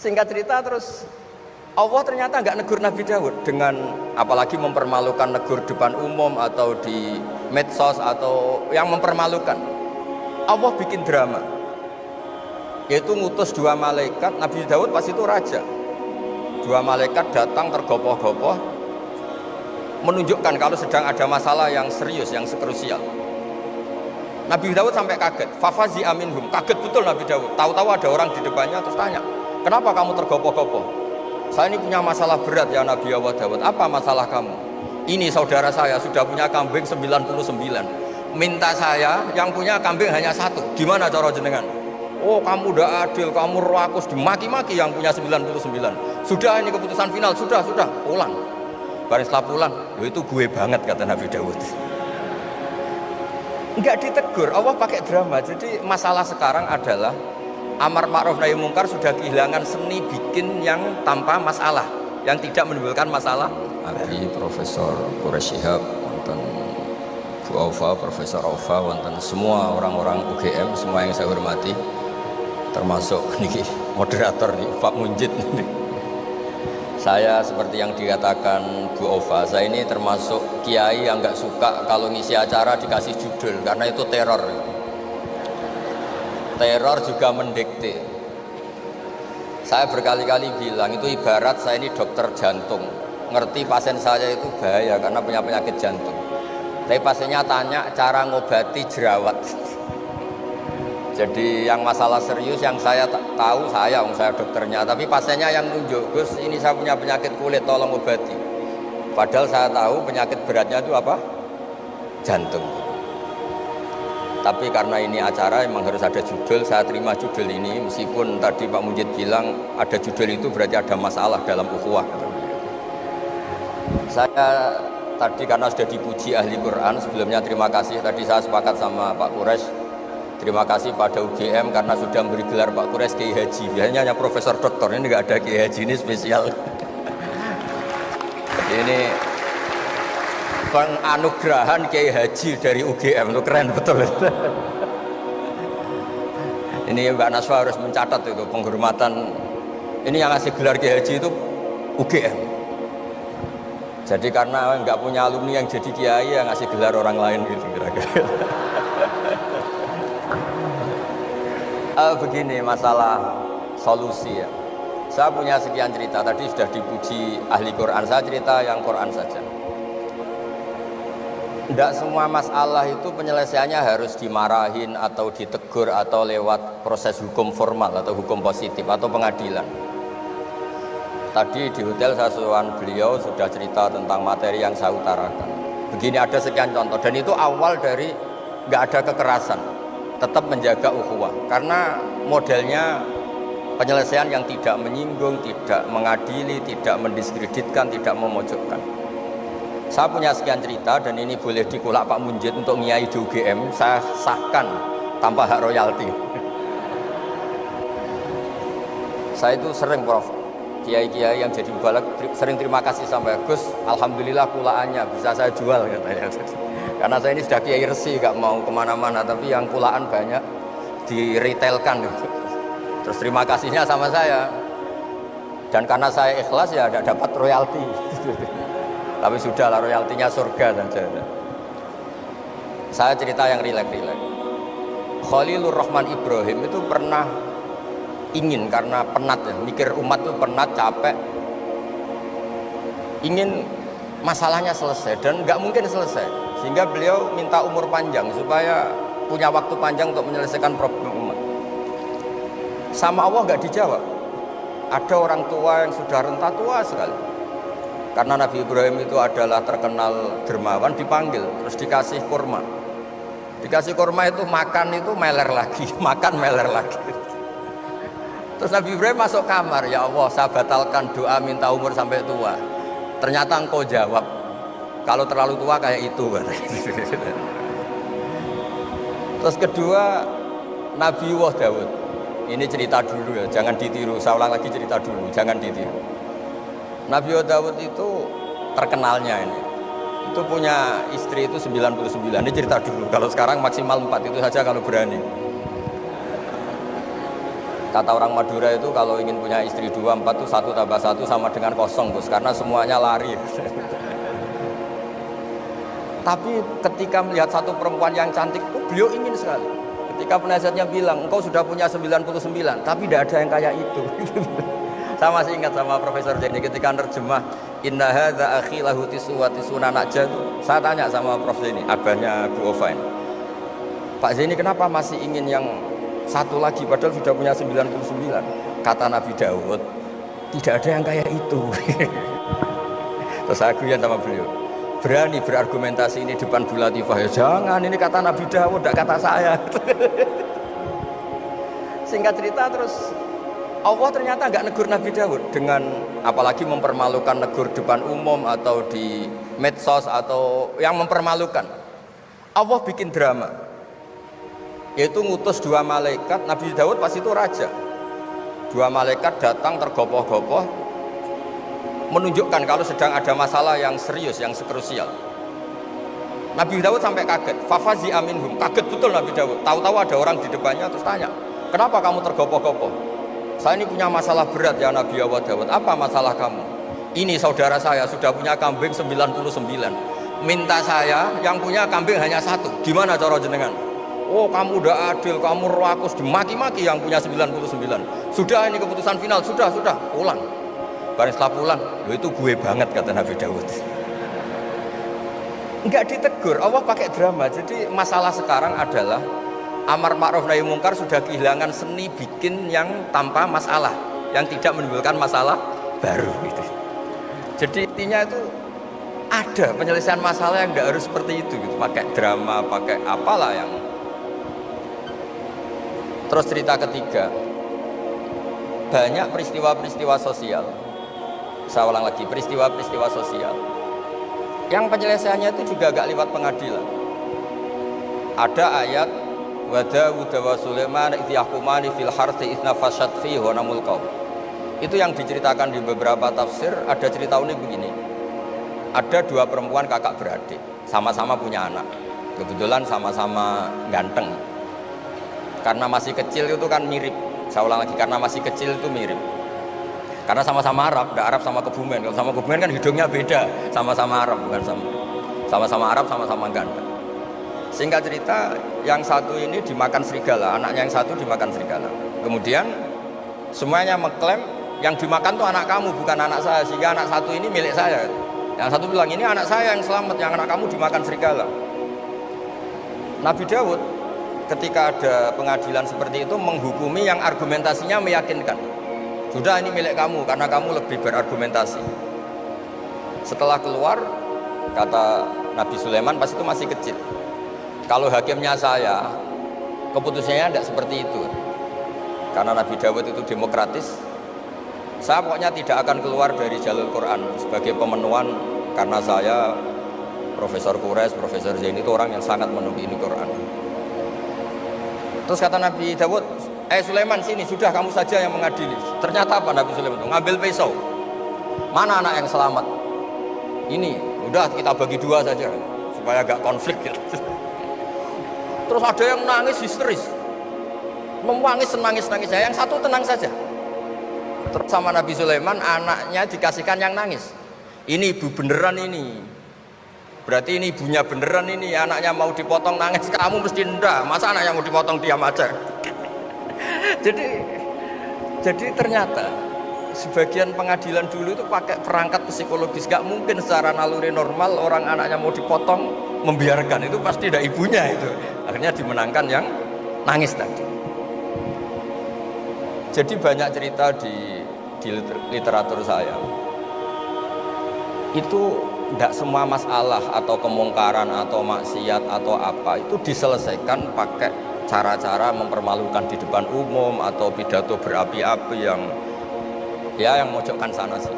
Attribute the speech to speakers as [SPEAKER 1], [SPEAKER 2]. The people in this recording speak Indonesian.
[SPEAKER 1] Singkat cerita terus Allah ternyata nggak negur Nabi Daud dengan apalagi mempermalukan, negur depan umum atau di medsos atau yang mempermalukan. Allah bikin drama, yaitu ngutus dua malaikat. Nabi Daud pas itu raja. Dua malaikat datang tergopoh-gopoh menunjukkan kalau sedang ada masalah yang serius, yang krusial. Nabi Daud sampai kaget, fafazi aminhum, kaget betul Nabi Daud. Tahu-tahu ada orang di depannya terus tanya, kenapa kamu tergopoh-gopoh? Saya ini punya masalah berat ya Nabi Allah Daud. Apa masalah kamu? Ini saudara saya sudah punya kambing 99. Minta saya yang punya kambing hanya satu. Gimana cara jenengan? Oh kamu udah adil, kamu rakus, dimaki-maki yang punya 99. Sudah ini keputusan final, sudah, pulang. Barang setelah pulang, itu gue banget kata Nabi Daud. Enggak ditegur, Allah pakai drama. Jadi masalah sekarang adalah amar ma'ruf nahi mungkar sudah kehilangan seni bikin yang tanpa masalah, yang tidak menimbulkan masalah. Abi Profesor Quraish Shihab, wonten Bu Aufa, Profesor Aufa, wonten semua orang-orang UGM, semua yang saya hormati, termasuk niki moderator nih Pak Munjid. Saya seperti yang dikatakan Bu Aufa, saya ini termasuk kiai yang nggak suka kalau ngisi acara dikasih judul, karena itu teror. Teror juga mendikte. Saya berkali-kali bilang itu ibarat saya ini dokter jantung, ngerti pasien saya itu bahaya karena punya penyakit jantung, tapi pasiennya tanya cara ngobati jerawat. Jadi yang masalah serius yang saya tahu saya dokternya, tapi pasiennya yang nunjuk, Gus ini saya punya penyakit kulit tolong obati. Padahal saya tahu penyakit beratnya itu apa? Jantung. Tapi karena ini acara memang harus ada judul, saya terima judul ini meskipun tadi Pak Mujid bilang ada judul itu berarti ada masalah dalam ukhuwah. Saya tadi karena sudah dipuji ahli Quran, sebelumnya terima kasih. Tadi saya sepakat sama Pak Quraish, terima kasih pada UGM karena sudah memberi gelar Pak Quraish Kiai Haji. Biasanya hanya Profesor Doktor, ini nggak ada Kiai Haji, ini spesial. Ini penganugerahan Kiai Haji dari UGM, itu keren betul. Ini Mbak Naswa harus mencatat itu penghormatan. Ini yang ngasih gelar Kiai Haji itu UGM. Jadi karena nggak punya alumni yang jadi kiai, yang ngasih gelar orang lain gitu kira-kira. Begini masalah solusi ya. Saya punya sekian cerita, tadi sudah dipuji ahli Quran, saya cerita yang Quran saja. Tidak semua masalah itu penyelesaiannya harus dimarahin atau ditegur atau lewat proses hukum formal atau hukum positif atau pengadilan. Tadi di hotel saya sowan beliau sudah cerita tentang materi yang saya utarakan. Begini ada sekian contoh dan itu awal dari nggak ada kekerasan, tetap menjaga ukhuwah karena modelnya penyelesaian yang tidak menyinggung, tidak mengadili, tidak mendiskreditkan, tidak memojokkan. Saya punya sekian cerita dan ini boleh dikulak Pak Munjid untuk ngiai di UGM, saya sahkan tanpa hak royalti. Saya itu sering Prof, kiai-kiai yang jadi mubalak sering terima kasih sampai Gus, alhamdulillah kulaannya bisa saya jual katanya. Karena saya ini sudah kiai resi, gak mau kemana-mana, tapi yang kulaan banyak diretailkan. Terus terima kasihnya sama saya. Dan karena saya ikhlas ya tidak dapat royalti. Tapi sudahlah royaltinya surga saja. Saya cerita yang rileks-rileks. Khalilur Rahman Ibrahim itu pernah ingin karena penat ya, mikir umat itu penat, capek, ingin masalahnya selesai dan nggak mungkin selesai. Sehingga beliau minta umur panjang supaya punya waktu panjang untuk menyelesaikan problem umat. Sama Allah nggak dijawab. Ada orang tua yang sudah renta tua sekali. Karena Nabi Ibrahim itu adalah terkenal dermawan, dipanggil, terus dikasih kurma. Dikasih kurma itu makan itu meler lagi, makan meler lagi. Terus Nabi Ibrahim masuk kamar, ya Allah saya batalkan doa minta umur sampai tua. Ternyata engkau jawab, kalau terlalu tua kayak itu. Terus kedua, Nabi Daud. Ini cerita dulu ya, jangan ditiru. Saya ulang lagi cerita dulu, jangan ditiru. Nabi Daud itu terkenalnya ini. Itu punya istri itu 99. Ini cerita dulu. Kalau sekarang maksimal 4 itu saja kalau berani. Kata orang Madura itu kalau ingin punya istri 2, 4 tuh 1 tambah 1 sama dengan 0 Gus, karena semuanya lari. Tapi ketika melihat satu perempuan yang cantik itu beliau ingin sekali. Ketika penasihatnya bilang engkau sudah punya 99, tapi tidak ada yang kayak itu. Saya masih ingat sama Profesor Zaini ketika nerjemah Inna hadza akhi lahu tisuna najah itu. Saya tanya sama Prof Zaini, abahnya Bu Ovain, Pak Zaini kenapa masih ingin yang satu lagi padahal sudah punya 99? Kata Nabi Daud, tidak ada yang kayak itu. Terus saya guyon sama beliau, berani berargumentasi ini depan Bu Latifah, ya jangan, ini kata Nabi Daud, tidak kata saya. Singkat cerita terus Allah ternyata nggak negur Nabi Daud dengan apalagi mempermalukan, negur depan umum atau di medsos atau yang mempermalukan. Allah bikin drama, yaitu ngutus 2 malaikat. Nabi Daud pas itu raja. 2 malaikat datang tergopoh-gopoh menunjukkan kalau sedang ada masalah yang serius, yang krusial. Nabi Daud sampai kaget, fafazi aminhum, kaget betul Nabi Daud. Tahu-tahu ada orang di depannya terus tanya, kenapa kamu tergopoh-gopoh? Saya ini punya masalah berat ya Nabi Allah Daud. Apa masalah kamu? Ini saudara saya sudah punya kambing 99, minta saya yang punya kambing hanya 1. Gimana cara jenengan? Oh kamu udah adil, kamu rakus, dimaki-maki yang punya 99. Sudah ini keputusan final, sudah pulang. Barang setelah pulang, itu gue banget kata Nabi Daud. Enggak ditegur, Allah pakai drama. Jadi masalah sekarang adalah amar ma'ruf nahi mungkar sudah kehilangan seni bikin yang tanpa masalah, yang tidak menimbulkan masalah baru gitu. Jadi intinya itu ada penyelesaian masalah yang tidak harus seperti itu gitu. Pakai drama, pakai apalah yang. Terus cerita ketiga, banyak peristiwa-peristiwa sosial. Saya ulang lagi, peristiwa-peristiwa sosial yang penyelesaiannya itu juga agak lewat pengadilan. Ada ayat wa Daud wa Sulaiman idh yahkumani fil harthi idh nafashat fihi wa namul qaum. Itu yang diceritakan di beberapa tafsir. Ada cerita unik begini. Ada 2 perempuan kakak beradik, sama-sama punya anak. Kebetulan sama-sama ganteng. Karena masih kecil itu kan mirip. Saya ulang lagi, karena masih kecil itu mirip. Karena sama-sama Arab, tidak Arab sama Kebumen. Kalau sama Kebumen kan hidungnya beda. Sama-sama Arab, bukan sama-sama Arab, sama-sama ganteng. Singkat cerita, yang satu ini dimakan serigala, anaknya yang satu dimakan serigala. Kemudian semuanya mengklaim yang dimakan tuh anak kamu, bukan anak saya. Sehingga anak satu ini milik saya. Yang satu bilang ini anak saya yang selamat, yang anak kamu dimakan serigala. Nabi Daud ketika ada pengadilan seperti itu menghukumi yang argumentasinya meyakinkan. Sudah ini milik kamu karena kamu lebih berargumentasi. Setelah keluar, kata Nabi Sulaiman pas itu masih kecil, kalau hakimnya saya, keputusannya tidak seperti itu. Karena Nabi Dawud itu demokratis. Saya pokoknya tidak akan keluar dari jalur Quran sebagai pemenuhan, karena saya Profesor Quraisy, Profesor Zaini itu orang yang sangat menuhi Quran. Terus kata Nabi Dawud, Sulaiman sini, sudah kamu saja yang mengadili. Ternyata apa Nabi Sulaiman itu? Ngambil pisau. Mana anak yang selamat? Ini, udah kita bagi 2 saja supaya agak konflik gitu. Terus ada yang nangis histeris, menangis senangis-nangis. Yang satu tenang saja. Terus sama Nabi Sulaiman anaknya dikasihkan yang nangis. Ini ibu beneran ini. Berarti ini ibunya beneran ini, anaknya mau dipotong nangis, kamu mesti ndak. Masa anaknya mau dipotong diam aja? Jadi ternyata sebagian pengadilan dulu itu pakai perangkat psikologis. Gak mungkin secara naluri normal orang anaknya mau dipotong membiarkan, itu pasti tidak ibunya itu. Akhirnya dimenangkan yang nangis tadi. Jadi banyak cerita di literatur saya. Itu tidak semua masalah atau kemungkaran atau maksiat atau apa itu diselesaikan pakai cara-cara mempermalukan di depan umum atau pidato berapi-api yang mojokkan sana sih.